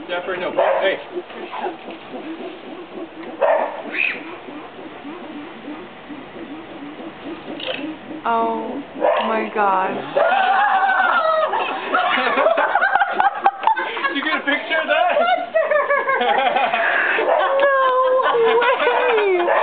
Jeffrey, no, hey. Oh my God. Did you get a picture of that? No way!